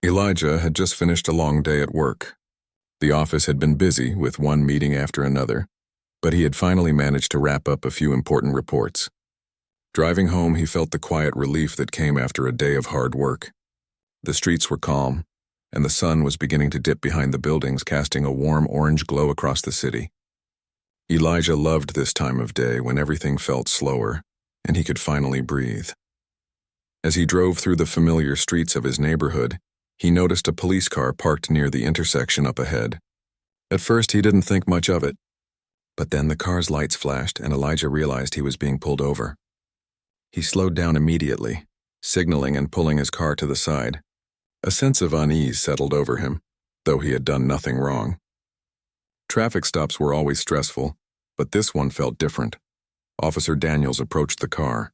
Elijah had just finished a long day at work. The office had been busy with one meeting after another, but he had finally managed to wrap up a few important reports. Driving home, he felt the quiet relief that came after a day of hard work. The streets were calm, and the sun was beginning to dip behind the buildings, casting a warm orange glow across the city. Elijah loved this time of day when everything felt slower, and he could finally breathe. As he drove through the familiar streets of his neighborhood, he noticed a police car parked near the intersection up ahead. At first, he didn't think much of it, but then the car's lights flashed and Elijah realized he was being pulled over. He slowed down immediately, signaling and pulling his car to the side. A sense of unease settled over him, though he had done nothing wrong. Traffic stops were always stressful, but this one felt different. Officer Daniels approached the car.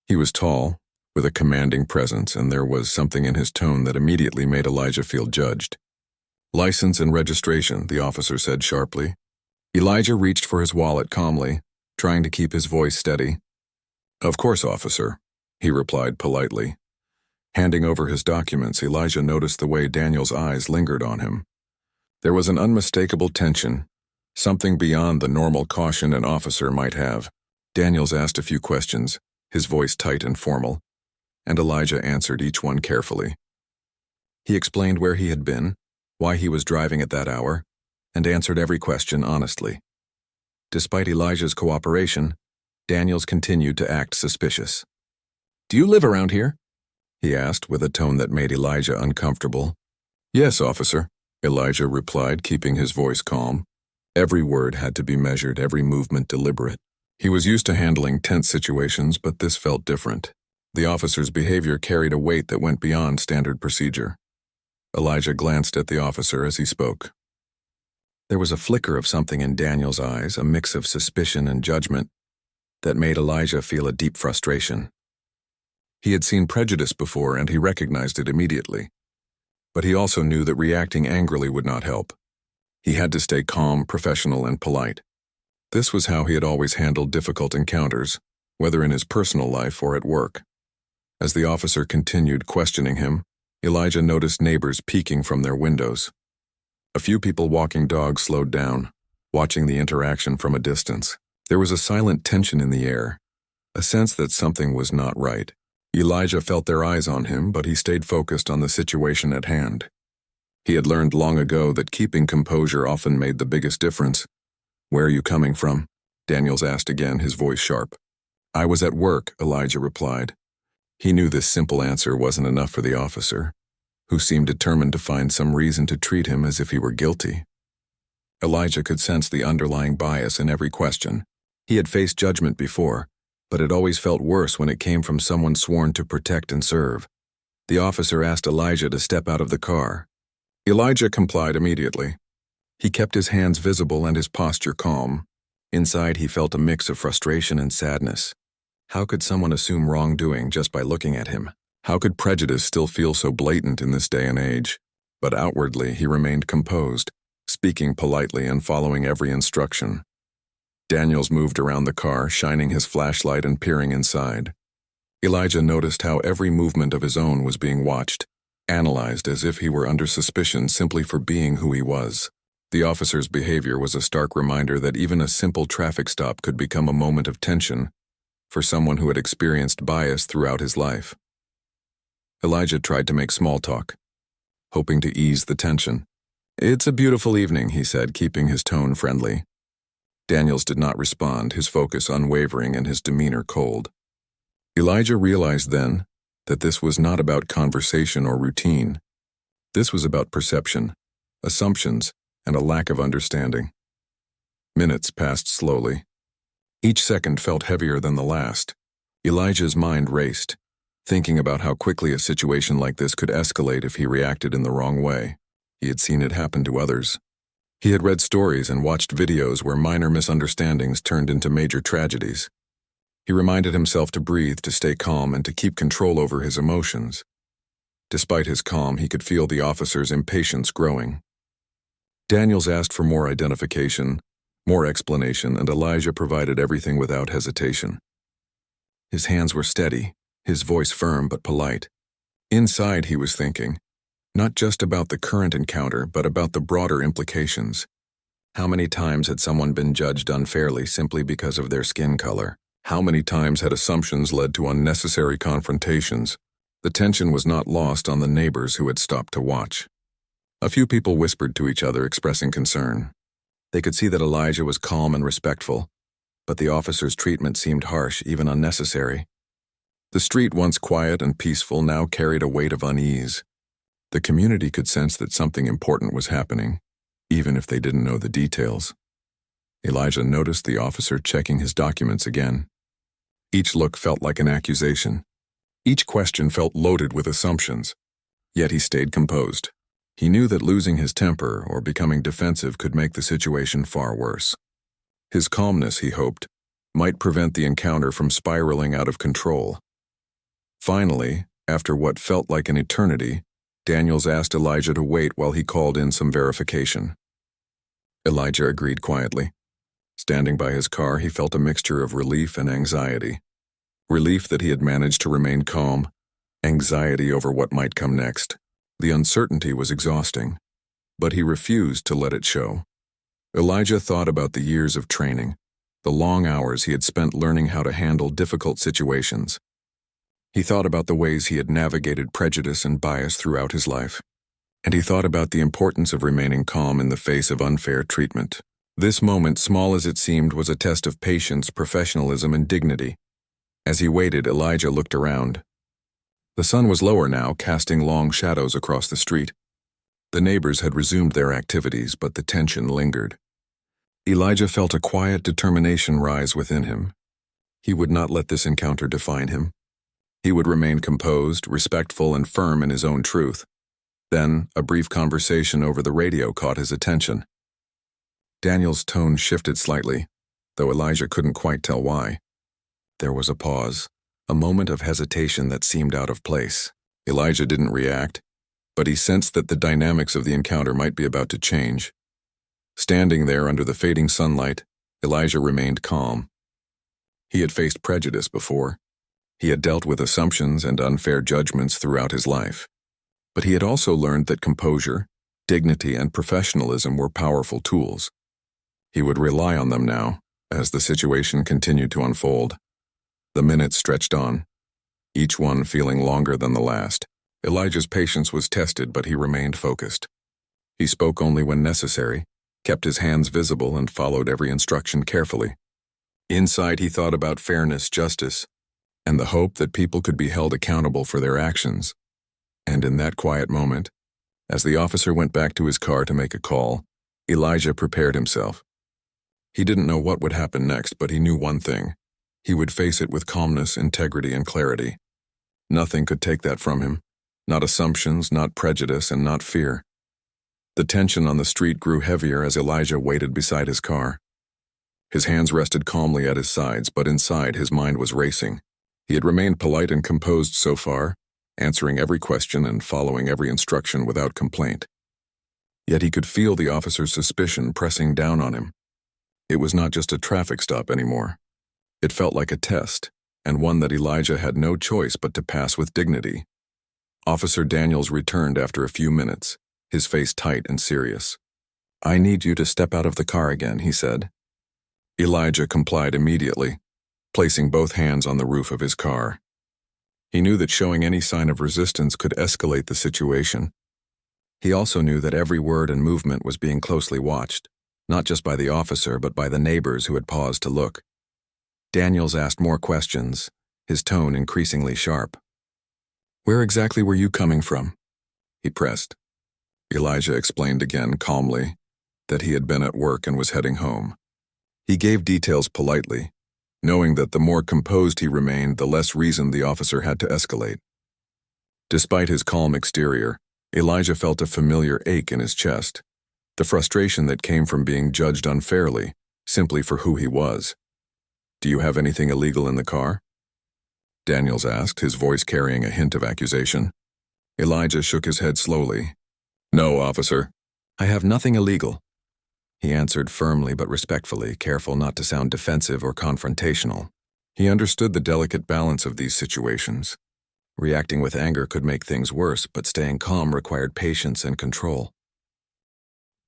He was tall, with a commanding presence, and there was something in his tone that immediately made Elijah feel judged. "License and registration," the officer said sharply. Elijah reached for his wallet calmly, trying to keep his voice steady. "Of course, officer," he replied politely. Handing over his documents, Elijah noticed the way Daniel's eyes lingered on him. There was an unmistakable tension, something beyond the normal caution an officer might have. Daniels asked a few questions, his voice tight and formal, and Elijah answered each one carefully. He explained where he had been, why he was driving at that hour, and answered every question honestly. Despite Elijah's cooperation, Daniels continued to act suspicious. "Do you live around here?" he asked with a tone that made Elijah uncomfortable. "Yes, officer," Elijah replied, keeping his voice calm. Every word had to be measured, every movement deliberate. He was used to handling tense situations, but this felt different. The officer's behavior carried a weight that went beyond standard procedure. Elijah glanced at the officer as he spoke. There was a flicker of something in Daniel's eyes, a mix of suspicion and judgment, that made Elijah feel a deep frustration. He had seen prejudice before and he recognized it immediately. But he also knew that reacting angrily would not help. He had to stay calm, professional, and polite. This was how he had always handled difficult encounters, whether in his personal life or at work. As the officer continued questioning him, Elijah noticed neighbors peeking from their windows. A few people walking dogs slowed down, watching the interaction from a distance. There was a silent tension in the air, a sense that something was not right. Elijah felt their eyes on him, but he stayed focused on the situation at hand. He had learned long ago that keeping composure often made the biggest difference. "Where are you coming from?" Daniels asked again, his voice sharp. "I was at work," Elijah replied. He knew this simple answer wasn't enough for the officer, who seemed determined to find some reason to treat him as if he were guilty. Elijah could sense the underlying bias in every question. He had faced judgment before, but it always felt worse when it came from someone sworn to protect and serve. The officer asked Elijah to step out of the car. Elijah complied immediately. He kept his hands visible and his posture calm. Inside, he felt a mix of frustration and sadness. How could someone assume wrongdoing just by looking at him? How could prejudice still feel so blatant in this day and age? But outwardly, he remained composed, speaking politely and following every instruction. Daniels moved around the car, shining his flashlight and peering inside. Elijah noticed how every movement of his own was being watched, analyzed as if he were under suspicion simply for being who he was. The officer's behavior was a stark reminder that even a simple traffic stop could become a moment of tension for someone who had experienced bias throughout his life. Elijah tried to make small talk, hoping to ease the tension. "It's a beautiful evening," he said, keeping his tone friendly. Daniels did not respond, his focus unwavering and his demeanor cold. Elijah realized then that this was not about conversation or routine. This was about perception, assumptions, and a lack of understanding. Minutes passed slowly. Each second felt heavier than the last. Elijah's mind raced, thinking about how quickly a situation like this could escalate if he reacted in the wrong way. He had seen it happen to others. He had read stories and watched videos where minor misunderstandings turned into major tragedies. He reminded himself to breathe, to stay calm, and to keep control over his emotions. Despite his calm, he could feel the officer's impatience growing. Daniels asked for more identification, more explanation, and Elijah provided everything without hesitation. His hands were steady, his voice firm but polite. Inside, he was thinking, Not just about the current encounter, but about the broader implications. How many times had someone been judged unfairly simply because of their skin color? How many times had assumptions led to unnecessary confrontations? The tension was not lost on the neighbors who had stopped to watch. A few people whispered to each other, expressing concern. They could see that Elijah was calm and respectful, but the officer's treatment seemed harsh, even unnecessary. The street, once quiet and peaceful, now carried a weight of unease. The community could sense that something important was happening, even if they didn't know the details. Elijah noticed the officer checking his documents again. Each look felt like an accusation. Each question felt loaded with assumptions. Yet he stayed composed. He knew that losing his temper or becoming defensive could make the situation far worse. His calmness, he hoped, might prevent the encounter from spiraling out of control. Finally, after what felt like an eternity, Daniels asked Elijah to wait while he called in some verification. Elijah agreed quietly. Standing by his car, he felt a mixture of relief and anxiety. Relief that he had managed to remain calm, anxiety over what might come next. The uncertainty was exhausting, but he refused to let it show. Elijah thought about the years of training, the long hours he had spent learning how to handle difficult situations. He thought about the ways he had navigated prejudice and bias throughout his life. And he thought about the importance of remaining calm in the face of unfair treatment. This moment, small as it seemed, was a test of patience, professionalism, and dignity. As he waited, Elijah looked around. The sun was lower now, casting long shadows across the street. The neighbors had resumed their activities, but the tension lingered. Elijah felt a quiet determination rise within him. He would not let this encounter define him. He would remain composed, respectful, and firm in his own truth. Then, a brief conversation over the radio caught his attention. Daniel's tone shifted slightly, though Elijah couldn't quite tell why. There was a pause, a moment of hesitation that seemed out of place. Elijah didn't react, but he sensed that the dynamics of the encounter might be about to change. Standing there under the fading sunlight, Elijah remained calm. He had faced prejudice before. He had dealt with assumptions and unfair judgments throughout his life. But he had also learned that composure, dignity, and professionalism were powerful tools. He would rely on them now, as the situation continued to unfold. The minutes stretched on, each one feeling longer than the last. Elijah's patience was tested, but he remained focused. He spoke only when necessary, kept his hands visible, and followed every instruction carefully. Inside, he thought about fairness, justice, and the hope that people could be held accountable for their actions. And in that quiet moment, as the officer went back to his car to make a call, Elijah prepared himself. He didn't know what would happen next, but he knew one thing. He would face it with calmness, integrity, and clarity. Nothing could take that from him. Not assumptions, not prejudice, and not fear. The tension on the street grew heavier as Elijah waited beside his car. His hands rested calmly at his sides, but inside his mind was racing. He had remained polite and composed so far, answering every question and following every instruction without complaint. Yet he could feel the officer's suspicion pressing down on him. It was not just a traffic stop anymore. It felt like a test, and one that Elijah had no choice but to pass with dignity. Officer Daniels returned after a few minutes, his face tight and serious. "I need you to step out of the car again," he said. Elijah complied immediately, placing both hands on the roof of his car. He knew that showing any sign of resistance could escalate the situation. He also knew that every word and movement was being closely watched, not just by the officer but by the neighbors who had paused to look. Daniels asked more questions, his tone increasingly sharp. "Where exactly were you coming from?" he pressed. Elijah explained again, calmly, that he had been at work and was heading home. He gave details politely, knowing that the more composed he remained, the less reason the officer had to escalate. Despite his calm exterior, Elijah felt a familiar ache in his chest, the frustration that came from being judged unfairly, simply for who he was. "Do you have anything illegal in the car?" Daniels asked, his voice carrying a hint of accusation. Elijah shook his head slowly. "No, officer. I have nothing illegal," he answered firmly but respectfully, careful not to sound defensive or confrontational. He understood the delicate balance of these situations. Reacting with anger could make things worse, but staying calm required patience and control.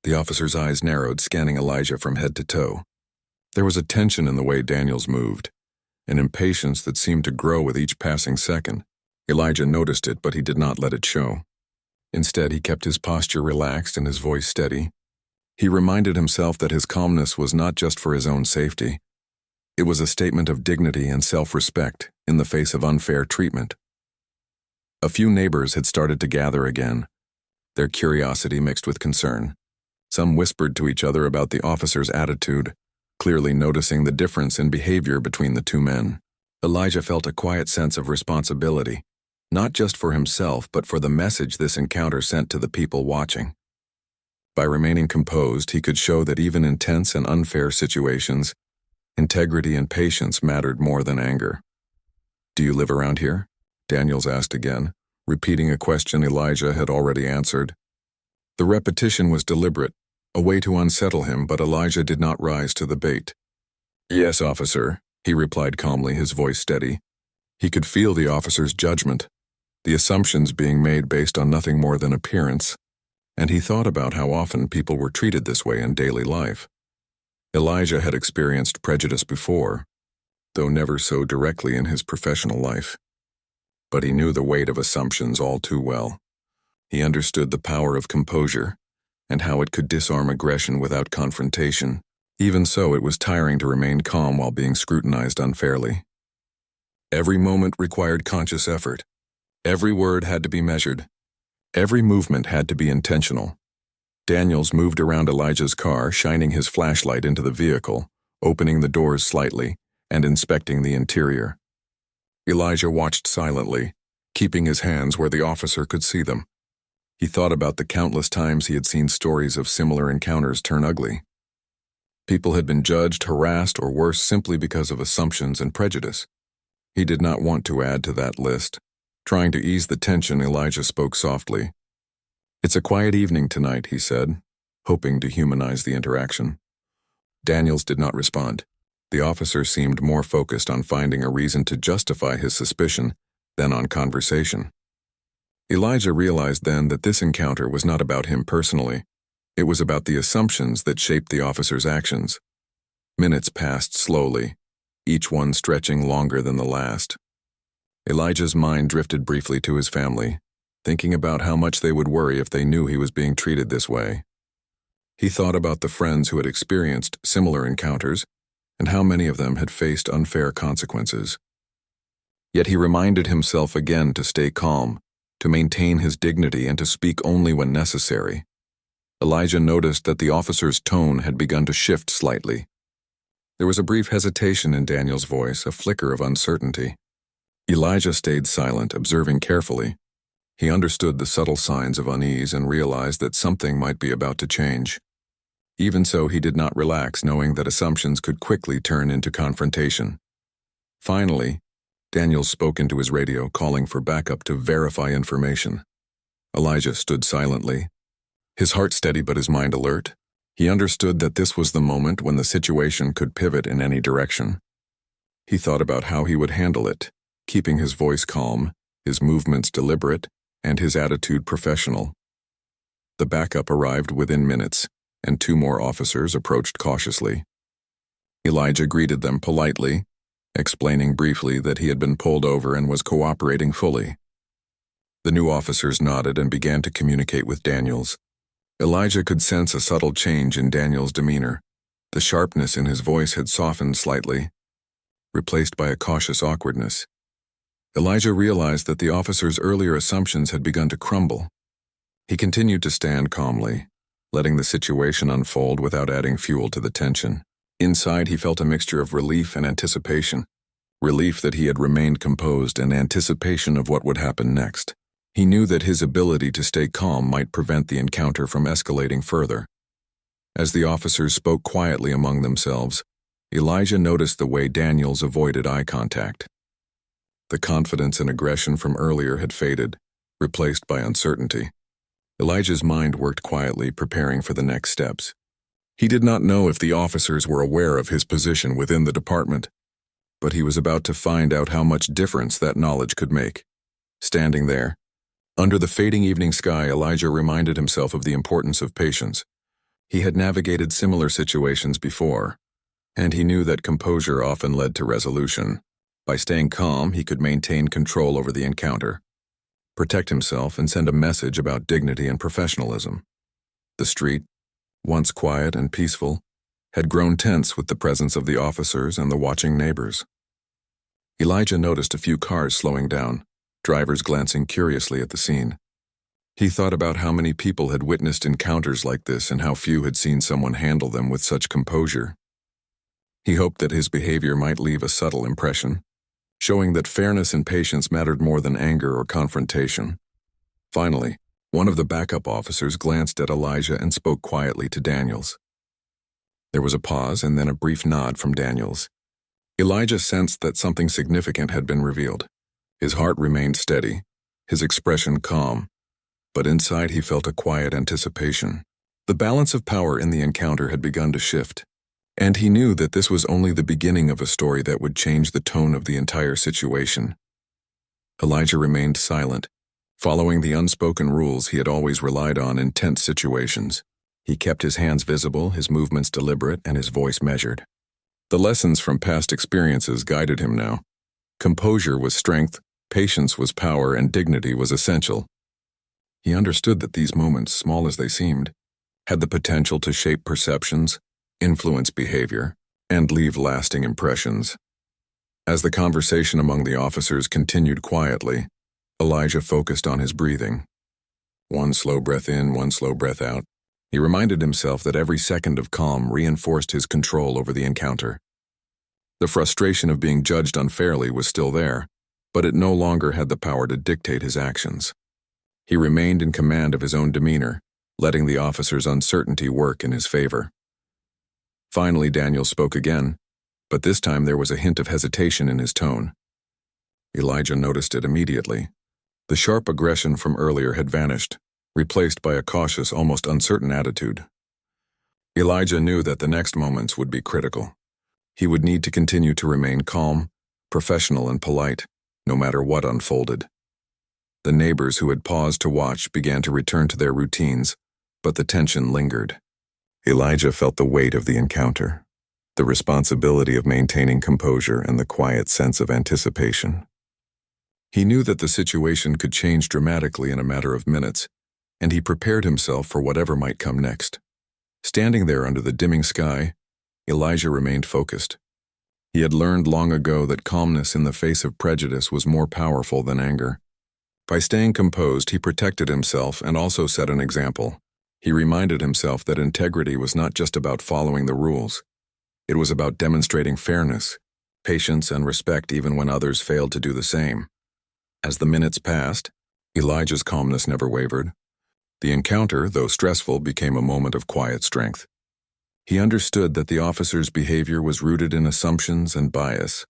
The officer's eyes narrowed, scanning Elijah from head to toe. There was a tension in the way Daniels moved, an impatience that seemed to grow with each passing second. Elijah noticed it, but he did not let it show. Instead, he kept his posture relaxed and his voice steady. He reminded himself that his calmness was not just for his own safety. It was a statement of dignity and self-respect in the face of unfair treatment. A few neighbors had started to gather again, their curiosity mixed with concern. Some whispered to each other about the officer's attitude, clearly noticing the difference in behavior between the two men. Elijah felt a quiet sense of responsibility, not just for himself, but for the message this encounter sent to the people watching. By remaining composed, he could show that even in tense and unfair situations, integrity and patience mattered more than anger. "Do you live around here?" Daniels asked again, repeating a question Elijah had already answered. The repetition was deliberate, a way to unsettle him, but Elijah did not rise to the bait. "Yes, officer," he replied calmly, his voice steady. He could feel the officer's judgment, the assumptions being made based on nothing more than appearance, and he thought about how often people were treated this way in daily life. Elijah had experienced prejudice before, though never so directly in his professional life. But he knew the weight of assumptions all too well. He understood the power of composure, and how it could disarm aggression without confrontation. Even so, it was tiring to remain calm while being scrutinized unfairly. Every moment required conscious effort. Every word had to be measured. Every movement had to be intentional. Daniels moved around Elijah's car, shining his flashlight into the vehicle, opening the doors slightly, and inspecting the interior. Elijah watched silently, keeping his hands where the officer could see them. He thought about the countless times he had seen stories of similar encounters turn ugly. People had been judged, harassed, or worse simply because of assumptions and prejudice. He did not want to add to that list. Trying to ease the tension, Elijah spoke softly. "It's a quiet evening tonight," he said, hoping to humanize the interaction. Daniels did not respond. The officer seemed more focused on finding a reason to justify his suspicion than on conversation. Elijah realized then that this encounter was not about him personally. It was about the assumptions that shaped the officer's actions. Minutes passed slowly, each one stretching longer than the last. Elijah's mind drifted briefly to his family, thinking about how much they would worry if they knew he was being treated this way. He thought about the friends who had experienced similar encounters and how many of them had faced unfair consequences. Yet he reminded himself again to stay calm, to maintain his dignity, and to speak only when necessary. Elijah noticed that the officer's tone had begun to shift slightly. There was a brief hesitation in Daniel's voice, a flicker of uncertainty. Elijah stayed silent, observing carefully. He understood the subtle signs of unease and realized that something might be about to change. Even so, he did not relax, knowing that assumptions could quickly turn into confrontation. Finally, Daniels spoke into his radio, calling for backup to verify information. Elijah stood silently, his heart steady but his mind alert. He understood that this was the moment when the situation could pivot in any direction. He thought about how he would handle it, keeping his voice calm, his movements deliberate, and his attitude professional. The backup arrived within minutes, and 2 more officers approached cautiously. Elijah greeted them politely, explaining briefly that he had been pulled over and was cooperating fully. The new officers nodded and began to communicate with Daniels. Elijah could sense a subtle change in Daniels' demeanor. The sharpness in his voice had softened slightly, replaced by a cautious awkwardness. Elijah realized that the officer's earlier assumptions had begun to crumble. He continued to stand calmly, letting the situation unfold without adding fuel to the tension. Inside, he felt a mixture of relief and anticipation. Relief that he had remained composed and anticipation of what would happen next. He knew that his ability to stay calm might prevent the encounter from escalating further. As the officers spoke quietly among themselves, Elijah noticed the way Daniels avoided eye contact. The confidence and aggression from earlier had faded, replaced by uncertainty. Elijah's mind worked quietly, preparing for the next steps. He did not know if the officers were aware of his position within the department, but he was about to find out how much difference that knowledge could make. Standing there, under the fading evening sky, Elijah reminded himself of the importance of patience. He had navigated similar situations before, and he knew that composure often led to resolution. By staying calm, he could maintain control over the encounter, protect himself, and send a message about dignity and professionalism. The street, once quiet and peaceful, had grown tense with the presence of the officers and the watching neighbors. Elijah noticed a few cars slowing down, drivers glancing curiously at the scene. He thought about how many people had witnessed encounters like this and how few had seen someone handle them with such composure. He hoped that his behavior might leave a subtle impression, showing that fairness and patience mattered more than anger or confrontation. Finally, one of the backup officers glanced at Elijah and spoke quietly to Daniels. There was a pause and then a brief nod from Daniels. Elijah sensed that something significant had been revealed. His heart remained steady, his expression calm, but inside he felt a quiet anticipation. The balance of power in the encounter had begun to shift, and he knew that this was only the beginning of a story that would change the tone of the entire situation. Elijah remained silent, following the unspoken rules he had always relied on in tense situations. He kept his hands visible, his movements deliberate, and his voice measured. The lessons from past experiences guided him now. Composure was strength, patience was power, and dignity was essential. He understood that these moments, small as they seemed, had the potential to shape perceptions, influence behavior, and leave lasting impressions. As the conversation among the officers continued quietly, Elijah focused on his breathing. One slow breath in, one slow breath out. He reminded himself that every second of calm reinforced his control over the encounter. The frustration of being judged unfairly was still there, but it no longer had the power to dictate his actions. He remained in command of his own demeanor, letting the officer's uncertainty work in his favor. Finally, Daniel spoke again, but this time there was a hint of hesitation in his tone. Elijah noticed it immediately. The sharp aggression from earlier had vanished, replaced by a cautious, almost uncertain attitude. Elijah knew that the next moments would be critical. He would need to continue to remain calm, professional, and polite, no matter what unfolded. The neighbors who had paused to watch began to return to their routines, but the tension lingered. Elijah felt the weight of the encounter, the responsibility of maintaining composure, and the quiet sense of anticipation. He knew that the situation could change dramatically in a matter of minutes, and he prepared himself for whatever might come next. Standing there under the dimming sky, Elijah remained focused. He had learned long ago that calmness in the face of prejudice was more powerful than anger. By staying composed, he protected himself and also set an example. He reminded himself that integrity was not just about following the rules. It was about demonstrating fairness, patience, and respect even when others failed to do the same. As the minutes passed, Elijah's calmness never wavered. The encounter, though stressful, became a moment of quiet strength. He understood that the officer's behavior was rooted in assumptions and bias,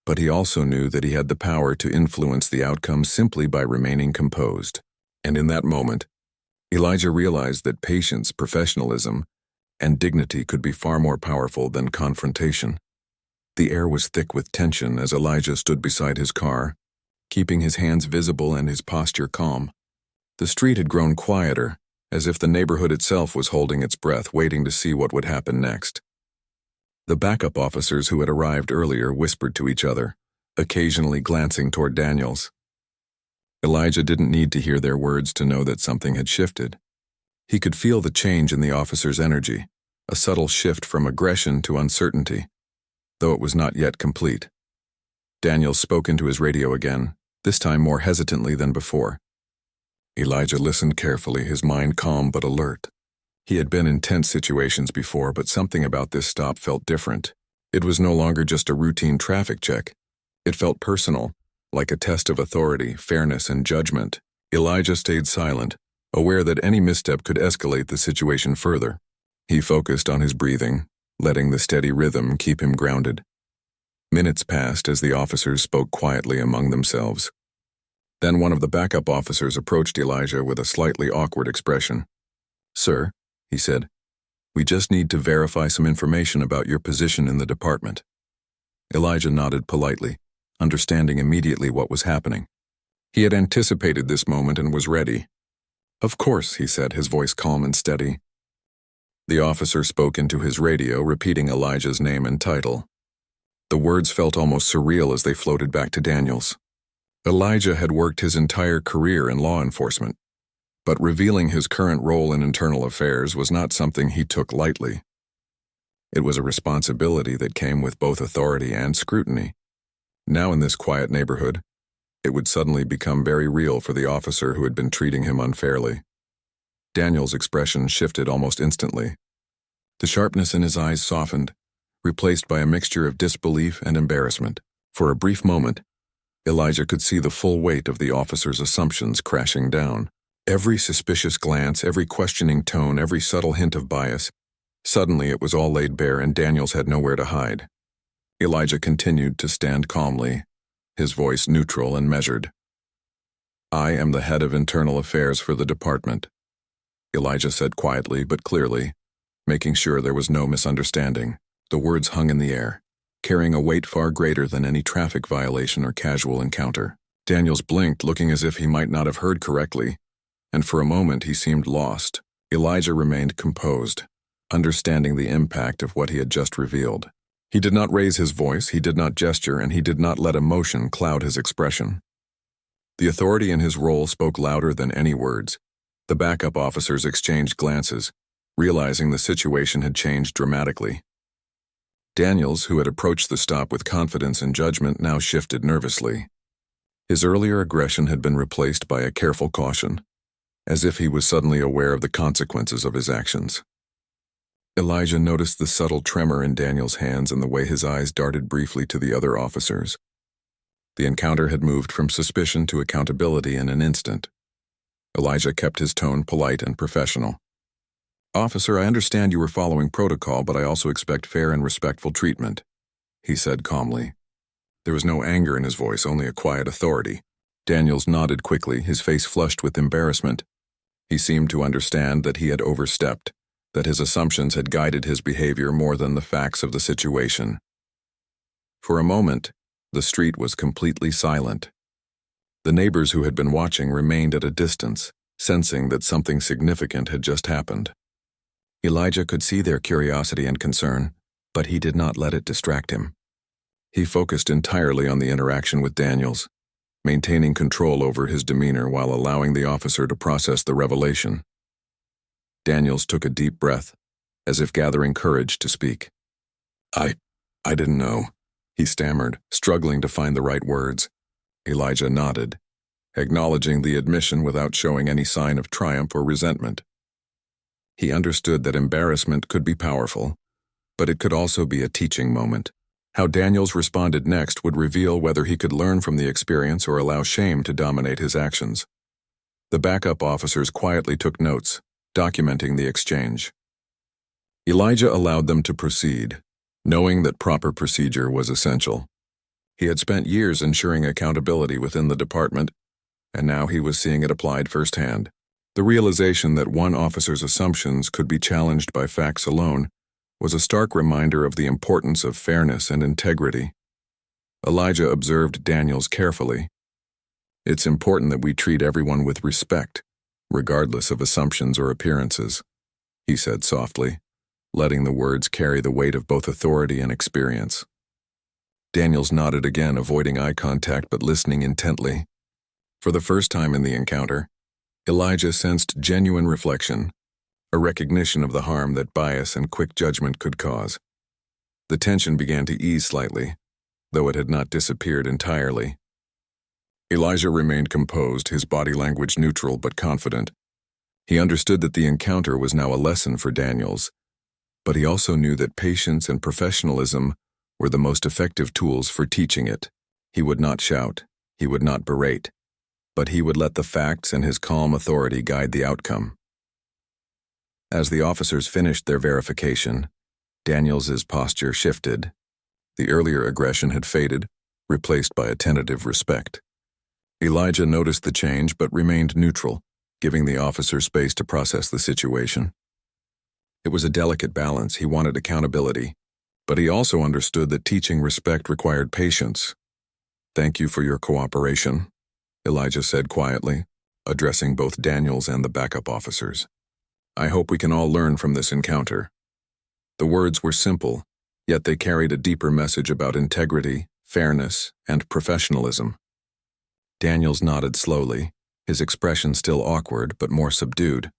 but he also knew that he had the power to influence the outcome simply by remaining composed. And in that moment, Elijah realized that patience, professionalism, and dignity could be far more powerful than confrontation. The air was thick with tension as Elijah stood beside his car, keeping his hands visible and his posture calm. The street had grown quieter, as if the neighborhood itself was holding its breath, waiting to see what would happen next. The backup officers who had arrived earlier whispered to each other, occasionally glancing toward Daniels. Elijah didn't need to hear their words to know that something had shifted. He could feel the change in the officer's energy, a subtle shift from aggression to uncertainty, though it was not yet complete. Daniels spoke into his radio again, this time more hesitantly than before. Elijah listened carefully, his mind calm but alert. He had been in tense situations before, but something about this stop felt different. It was no longer just a routine traffic check. It felt personal, like a test of authority, fairness, and judgment. Elijah stayed silent, aware that any misstep could escalate the situation further. He focused on his breathing, letting the steady rhythm keep him grounded. Minutes passed as the officers spoke quietly among themselves. Then one of the backup officers approached Elijah with a slightly awkward expression. "Sir," he said, "we just need to verify some information about your position in the department." Elijah nodded politely, understanding immediately what was happening. He had anticipated this moment and was ready. "Of course," he said, his voice calm and steady. The officer spoke into his radio, repeating Elijah's name and title. The words felt almost surreal as they floated back to Daniels. Elijah had worked his entire career in law enforcement, but revealing his current role in internal affairs was not something he took lightly. It was a responsibility that came with both authority and scrutiny. Now in this quiet neighborhood, it would suddenly become very real for the officer who had been treating him unfairly. Daniel's expression shifted almost instantly. The sharpness in his eyes softened, replaced by a mixture of disbelief and embarrassment. For a brief moment, Elijah could see the full weight of the officer's assumptions crashing down. Every suspicious glance, every questioning tone, every subtle hint of bias. Suddenly it was all laid bare and Daniels had nowhere to hide. Elijah continued to stand calmly, his voice neutral and measured. "I am the head of internal affairs for the department," Elijah said quietly but clearly, making sure there was no misunderstanding. The words hung in the air, carrying a weight far greater than any traffic violation or casual encounter. Daniels blinked, looking as if he might not have heard correctly, and for a moment he seemed lost. Elijah remained composed, understanding the impact of what he had just revealed. He did not raise his voice, he did not gesture, and he did not let emotion cloud his expression. The authority in his role spoke louder than any words. The backup officers exchanged glances, realizing the situation had changed dramatically. Daniels, who had approached the stop with confidence and judgment, now shifted nervously. His earlier aggression had been replaced by a careful caution, as if he was suddenly aware of the consequences of his actions. Elijah noticed the subtle tremor in Daniel's hands and the way his eyes darted briefly to the other officers. The encounter had moved from suspicion to accountability in an instant. Elijah kept his tone polite and professional. "Officer, I understand you were following protocol, but I also expect fair and respectful treatment," he said calmly. There was no anger in his voice, only a quiet authority. Daniels nodded quickly, his face flushed with embarrassment. He seemed to understand that he had overstepped, that his assumptions had guided his behavior more than the facts of the situation. For a moment, the street was completely silent. The neighbors who had been watching remained at a distance, sensing that something significant had just happened. Elijah could see their curiosity and concern, but he did not let it distract him. He focused entirely on the interaction with Daniels, maintaining control over his demeanor while allowing the officer to process the revelation. Daniels took a deep breath, as if gathering courage to speak. I didn't know," he stammered, struggling to find the right words. Elijah nodded, acknowledging the admission without showing any sign of triumph or resentment. He understood that embarrassment could be powerful, but it could also be a teaching moment. How Daniels responded next would reveal whether he could learn from the experience or allow shame to dominate his actions. The backup officers quietly took notes, documenting the exchange. Elijah allowed them to proceed, knowing that proper procedure was essential. He had spent years ensuring accountability within the department, and now he was seeing it applied firsthand. The realization that one officer's assumptions could be challenged by facts alone was a stark reminder of the importance of fairness and integrity. Elijah observed Daniels carefully. "It's important that we treat everyone with respect, regardless of assumptions or appearances," he said softly, letting the words carry the weight of both authority and experience. Daniels nodded again, avoiding eye contact but listening intently. For the first time in the encounter, Elijah sensed genuine reflection, a recognition of the harm that bias and quick judgment could cause. The tension began to ease slightly, though it had not disappeared entirely. Elijah remained composed, his body language neutral but confident. He understood that the encounter was now a lesson for Daniels, but he also knew that patience and professionalism were the most effective tools for teaching it. He would not shout, he would not berate, but he would let the facts and his calm authority guide the outcome. As the officers finished their verification, Daniels's posture shifted. The earlier aggression had faded, replaced by a tentative respect. Elijah noticed the change but remained neutral, giving the officer space to process the situation. It was a delicate balance. He wanted accountability, but he also understood that teaching respect required patience. "Thank you for your cooperation," Elijah said quietly, addressing both Daniels and the backup officers. "I hope we can all learn from this encounter." The words were simple, yet they carried a deeper message about integrity, fairness, and professionalism. Daniels nodded slowly, his expression still awkward but more subdued.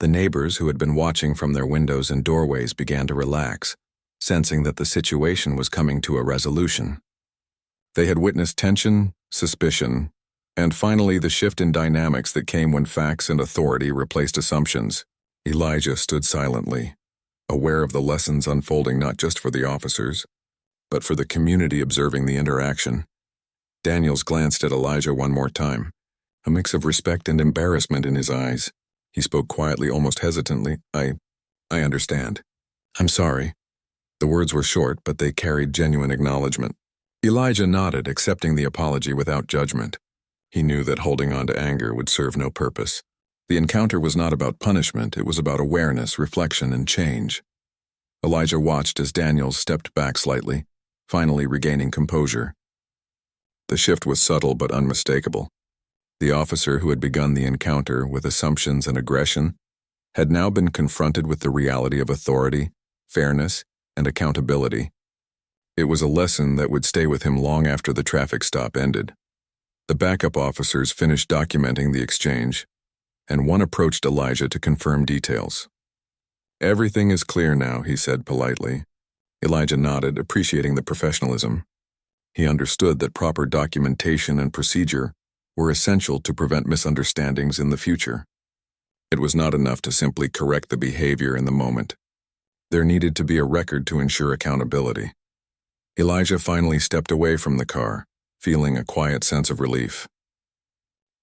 The neighbors who had been watching from their windows and doorways began to relax, sensing that the situation was coming to a resolution. They had witnessed tension, suspicion, and finally the shift in dynamics that came when facts and authority replaced assumptions. Elijah stood silently, aware of the lessons unfolding not just for the officers, but for the community observing the interaction. Daniels glanced at Elijah one more time, a mix of respect and embarrassment in his eyes. He spoke quietly, almost hesitantly. I understand. I'm sorry." The words were short, but they carried genuine acknowledgement. Elijah nodded, accepting the apology without judgment. He knew that holding on to anger would serve no purpose. The encounter was not about punishment, it was about awareness, reflection, and change. Elijah watched as Daniels stepped back slightly, finally regaining composure. The shift was subtle but unmistakable. The officer who had begun the encounter with assumptions and aggression had now been confronted with the reality of authority, fairness, and accountability. It was a lesson that would stay with him long after the traffic stop ended. The backup officers finished documenting the exchange, and one approached Elijah to confirm details. "Everything is clear now," he said politely. Elijah nodded, appreciating the professionalism. He understood that proper documentation and procedure were essential to prevent misunderstandings in the future. It was not enough to simply correct the behavior in the moment. There needed to be a record to ensure accountability. Elijah finally stepped away from the car, feeling a quiet sense of relief.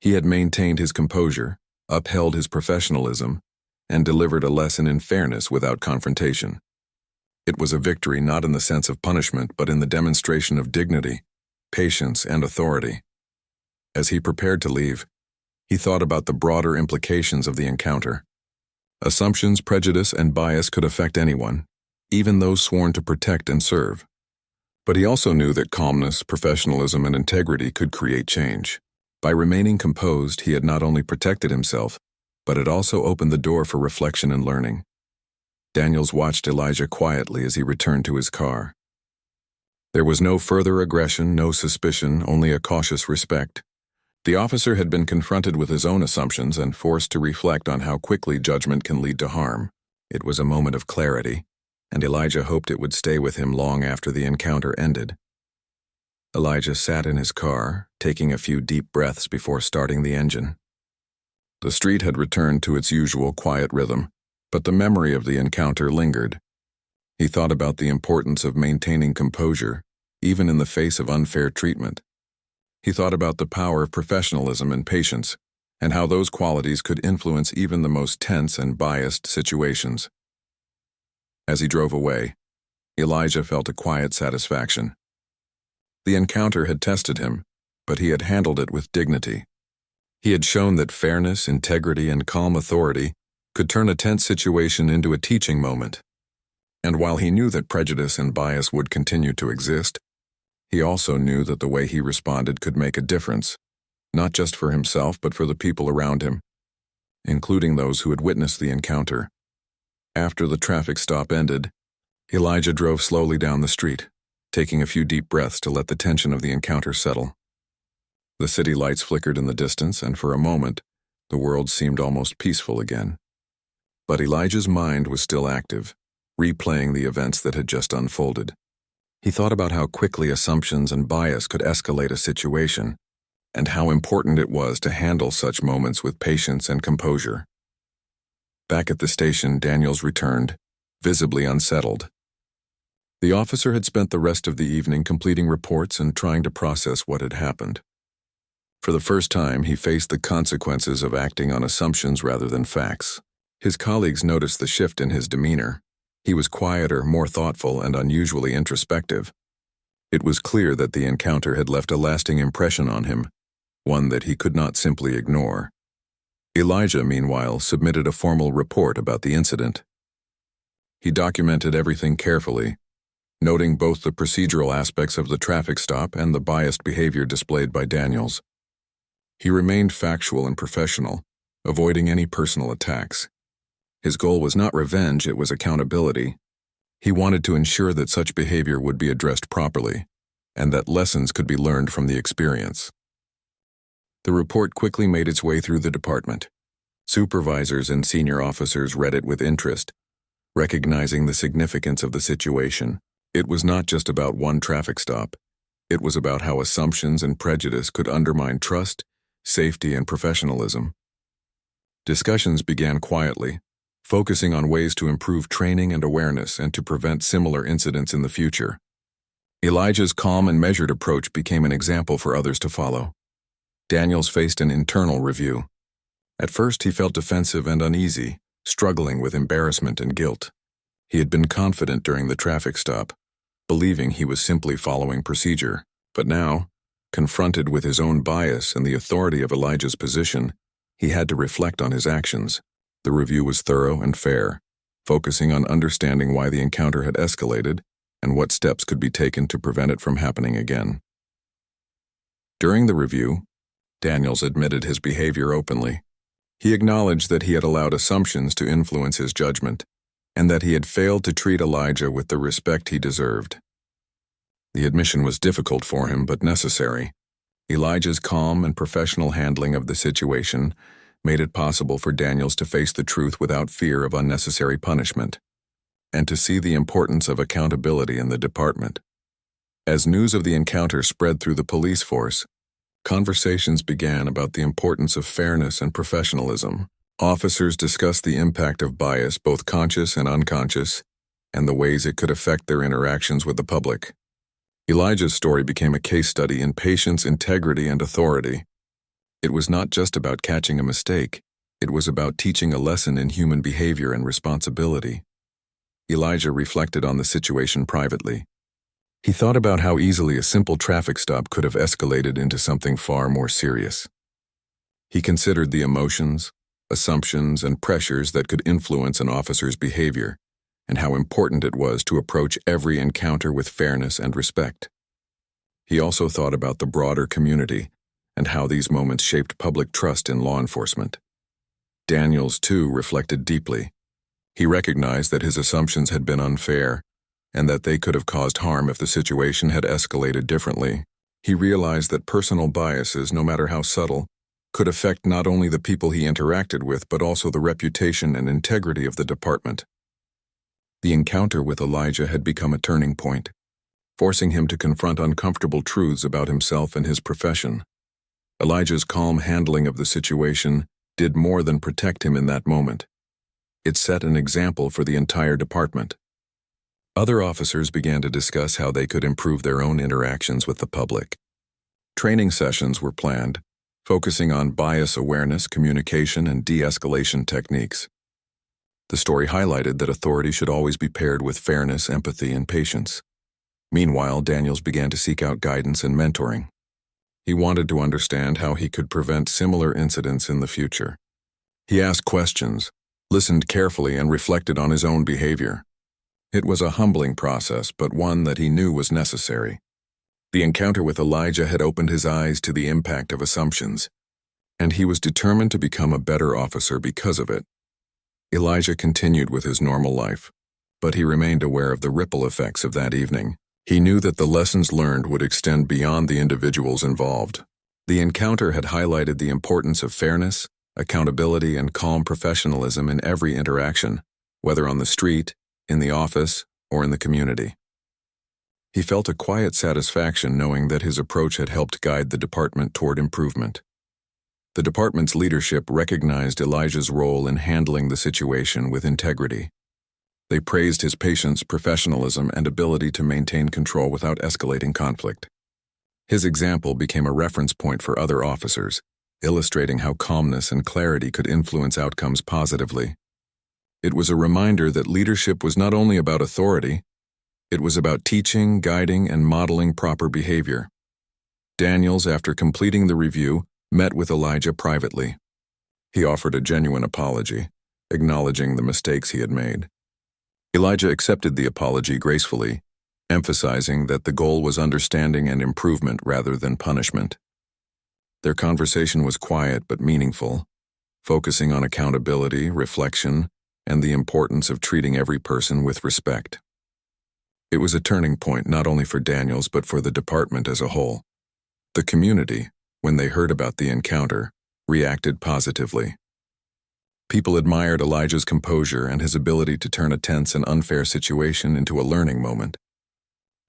He had maintained his composure, upheld his professionalism, and delivered a lesson in fairness without confrontation. It was a victory not in the sense of punishment, but in the demonstration of dignity, patience, and authority. As he prepared to leave, he thought about the broader implications of the encounter. Assumptions, prejudice, and bias could affect anyone, even those sworn to protect and serve. But he also knew that calmness, professionalism, and integrity could create change. By remaining composed, he had not only protected himself, but had also opened the door for reflection and learning. Daniels watched Elijah quietly as he returned to his car. There was no further aggression, no suspicion, only a cautious respect. The officer had been confronted with his own assumptions and forced to reflect on how quickly judgment can lead to harm. It was a moment of clarity, and Elijah hoped it would stay with him long after the encounter ended. Elijah sat in his car, taking a few deep breaths before starting the engine. The street had returned to its usual quiet rhythm, but the memory of the encounter lingered. He thought about the importance of maintaining composure, even in the face of unfair treatment. He thought about the power of professionalism and patience, and how those qualities could influence even the most tense and biased situations. As he drove away, Elijah felt a quiet satisfaction. The encounter had tested him, but he had handled it with dignity. He had shown that fairness, integrity, and calm authority could turn a tense situation into a teaching moment. And while he knew that prejudice and bias would continue to exist, he also knew that the way he responded could make a difference, not just for himself but for the people around him, including those who had witnessed the encounter. After the traffic stop ended, Elijah drove slowly down the street, taking a few deep breaths to let the tension of the encounter settle. The city lights flickered in the distance, and for a moment, the world seemed almost peaceful again. But Elijah's mind was still active, replaying the events that had just unfolded. He thought about how quickly assumptions and bias could escalate a situation, and how important it was to handle such moments with patience and composure. Back at the station, Daniels returned, visibly unsettled. The officer had spent the rest of the evening completing reports and trying to process what had happened. For the first time, he faced the consequences of acting on assumptions rather than facts. His colleagues noticed the shift in his demeanor. He was quieter, more thoughtful, and unusually introspective. It was clear that the encounter had left a lasting impression on him, one that he could not simply ignore. Elijah, meanwhile, submitted a formal report about the incident. He documented everything carefully, noting both the procedural aspects of the traffic stop and the biased behavior displayed by Daniels. He remained factual and professional, avoiding any personal attacks. His goal was not revenge, it was accountability. He wanted to ensure that such behavior would be addressed properly, and that lessons could be learned from the experience. The report quickly made its way through the department. Supervisors and senior officers read it with interest, recognizing the significance of the situation. It was not just about one traffic stop. It was about how assumptions and prejudice could undermine trust, safety, and professionalism. Discussions began quietly, focusing on ways to improve training and awareness and to prevent similar incidents in the future. Elijah's calm and measured approach became an example for others to follow. Daniels faced an internal review. At first, he felt defensive and uneasy, struggling with embarrassment and guilt. He had been confident during the traffic stop, believing he was simply following procedure. But now, confronted with his own bias and the authority of Elijah's position, he had to reflect on his actions. The review was thorough and fair, focusing on understanding why the encounter had escalated and what steps could be taken to prevent it from happening again. During the review, Daniels admitted his behavior openly. He acknowledged that he had allowed assumptions to influence his judgment, and that he had failed to treat Elijah with the respect he deserved. The admission was difficult for him, but necessary. Elijah's calm and professional handling of the situation made it possible for Daniels to face the truth without fear of unnecessary punishment, and to see the importance of accountability in the department. As news of the encounter spread through the police force, conversations began about the importance of fairness and professionalism. Officers discussed the impact of bias, both conscious and unconscious, and the ways it could affect their interactions with the public. Elijah's story became a case study in patience, integrity, and authority. It was not just about catching a mistake, it was about teaching a lesson in human behavior and responsibility. Elijah reflected on the situation privately. He thought about how easily a simple traffic stop could have escalated into something far more serious. He considered the emotions, assumptions, and pressures that could influence an officer's behavior, and how important it was to approach every encounter with fairness and respect. He also thought about the broader community and how these moments shaped public trust in law enforcement. Daniels, too, reflected deeply. He recognized that his assumptions had been unfair, and that they could have caused harm if the situation had escalated differently. He realized that personal biases, no matter how subtle, could affect not only the people he interacted with, but also the reputation and integrity of the department. The encounter with Elijah had become a turning point, forcing him to confront uncomfortable truths about himself and his profession. Elijah's calm handling of the situation did more than protect him in that moment. It set an example for the entire department. Other officers began to discuss how they could improve their own interactions with the public. Training sessions were planned, focusing on bias awareness, communication, and de-escalation techniques. The story highlighted that authority should always be paired with fairness, empathy, and patience. Meanwhile, Daniels began to seek out guidance and mentoring. He wanted to understand how he could prevent similar incidents in the future. He asked questions, listened carefully, and reflected on his own behavior. It was a humbling process, but one that he knew was necessary. The encounter with Elijah had opened his eyes to the impact of assumptions, and he was determined to become a better officer because of it. Elijah continued with his normal life, but he remained aware of the ripple effects of that evening. He knew that the lessons learned would extend beyond the individuals involved. The encounter had highlighted the importance of fairness, accountability, and calm professionalism in every interaction, whether on the street, in the office, or in the community. He felt a quiet satisfaction knowing that his approach had helped guide the department toward improvement. The department's leadership recognized Elijah's role in handling the situation with integrity. They praised his patience, professionalism, and ability to maintain control without escalating conflict. His example became a reference point for other officers, illustrating how calmness and clarity could influence outcomes positively. It was a reminder that leadership was not only about authority, it was about teaching, guiding, and modeling proper behavior. Daniels, after completing the review, met with Elijah privately. He offered a genuine apology, acknowledging the mistakes he had made. Elijah accepted the apology gracefully, emphasizing that the goal was understanding and improvement rather than punishment. Their conversation was quiet but meaningful, focusing on accountability, reflection, and the importance of treating every person with respect. It was a turning point not only for Daniels but for the department as a whole. The community, when they heard about the encounter, reacted positively. People admired Elijah's composure and his ability to turn a tense and unfair situation into a learning moment.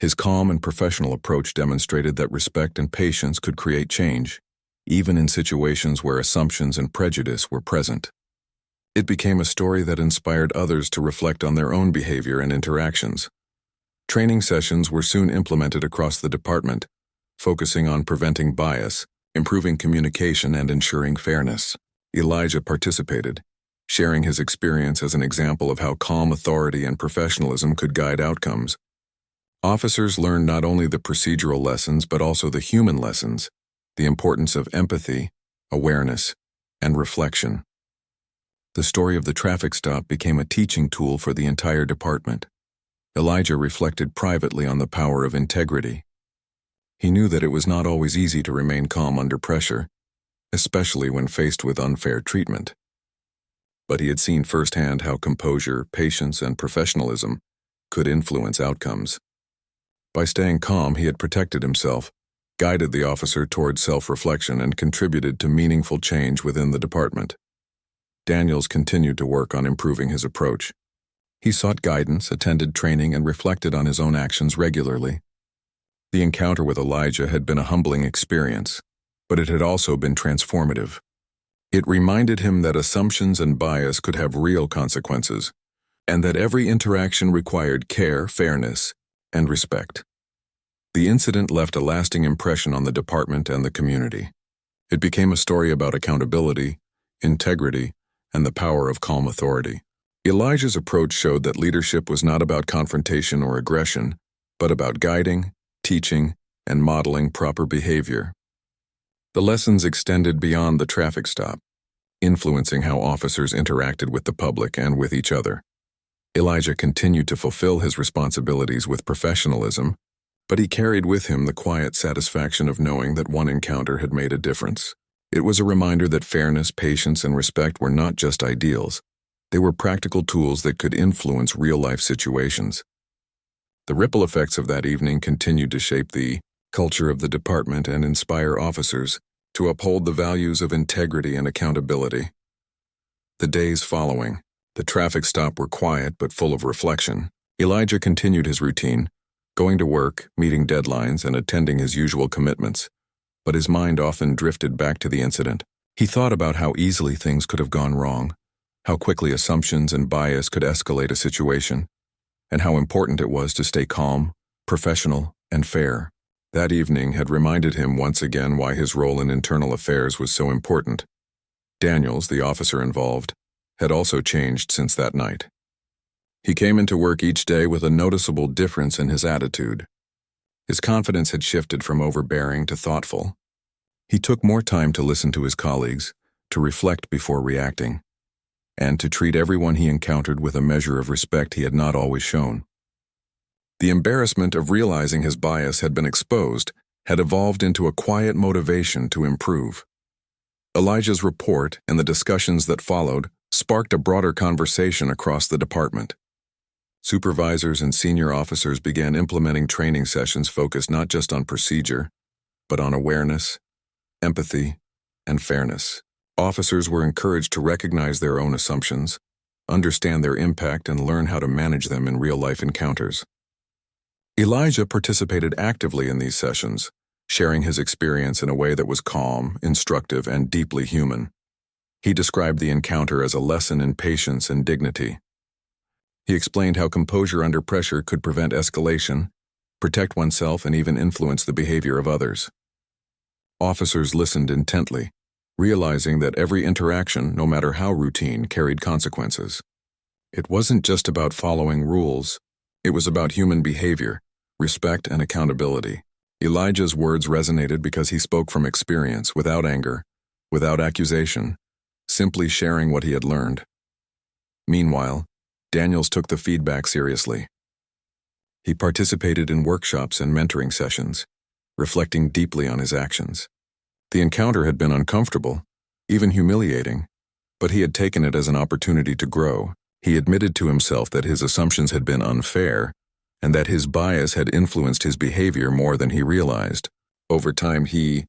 His calm and professional approach demonstrated that respect and patience could create change, even in situations where assumptions and prejudice were present. It became a story that inspired others to reflect on their own behavior and interactions. Training sessions were soon implemented across the department, focusing on preventing bias, improving communication, and ensuring fairness. Elijah participated, sharing his experience as an example of how calm authority and professionalism could guide outcomes. Officers learned not only the procedural lessons but also the human lessons, the importance of empathy, awareness, and reflection. The story of the traffic stop became a teaching tool for the entire department. Elijah reflected privately on the power of integrity. He knew that it was not always easy to remain calm under pressure, especially when faced with unfair treatment. But he had seen firsthand how composure, patience, and professionalism could influence outcomes. By staying calm, he had protected himself, guided the officer towards self-reflection, and contributed to meaningful change within the department. Daniels continued to work on improving his approach. He sought guidance, attended training, and reflected on his own actions regularly. The encounter with Elijah had been a humbling experience, but it had also been transformative. It reminded him that assumptions and bias could have real consequences, and that every interaction required care, fairness, and respect. The incident left a lasting impression on the department and the community. It became a story about accountability, integrity, and the power of calm authority. Elijah's approach showed that leadership was not about confrontation or aggression, but about guiding, teaching, and modeling proper behavior. The lessons extended beyond the traffic stop, influencing how officers interacted with the public and with each other. Elijah continued to fulfill his responsibilities with professionalism, but he carried with him the quiet satisfaction of knowing that one encounter had made a difference. It was a reminder that fairness, patience, and respect were not just ideals. They were practical tools that could influence real-life situations. The ripple effects of that evening continued to shape the culture of the department and inspire officers to uphold the values of integrity and accountability. The days following the traffic stop were quiet but full of reflection. Elijah continued his routine, going to work, meeting deadlines, and attending his usual commitments, but his mind often drifted back to the incident. He thought about how easily things could have gone wrong, how quickly assumptions and bias could escalate a situation, and how important it was to stay calm, professional, and fair. That evening had reminded him once again why his role in internal affairs was so important. Daniels, the officer involved, had also changed since that night. He came into work each day with a noticeable difference in his attitude. His confidence had shifted from overbearing to thoughtful. He took more time to listen to his colleagues, to reflect before reacting, and to treat everyone he encountered with a measure of respect he had not always shown. The embarrassment of realizing his bias had been exposed had evolved into a quiet motivation to improve. Elijah's report and the discussions that followed sparked a broader conversation across the department. Supervisors and senior officers began implementing training sessions focused not just on procedure, but on awareness, empathy, and fairness. Officers were encouraged to recognize their own assumptions, understand their impact, and learn how to manage them in real-life encounters. Elijah participated actively in these sessions, sharing his experience in a way that was calm, instructive, and deeply human. He described the encounter as a lesson in patience and dignity. He explained how composure under pressure could prevent escalation, protect oneself, and even influence the behavior of others. Officers listened intently, realizing that every interaction, no matter how routine, carried consequences. It wasn't just about following rules, it was about human behavior, respect, and accountability. Elijah's words resonated because he spoke from experience, without anger, without accusation, simply sharing what he had learned. Meanwhile, Daniels took the feedback seriously. He participated in workshops and mentoring sessions, reflecting deeply on his actions. The encounter had been uncomfortable, even humiliating, but he had taken it as an opportunity to grow. He admitted to himself that his assumptions had been unfair, and that his bias had influenced his behavior more than he realized. Over time, he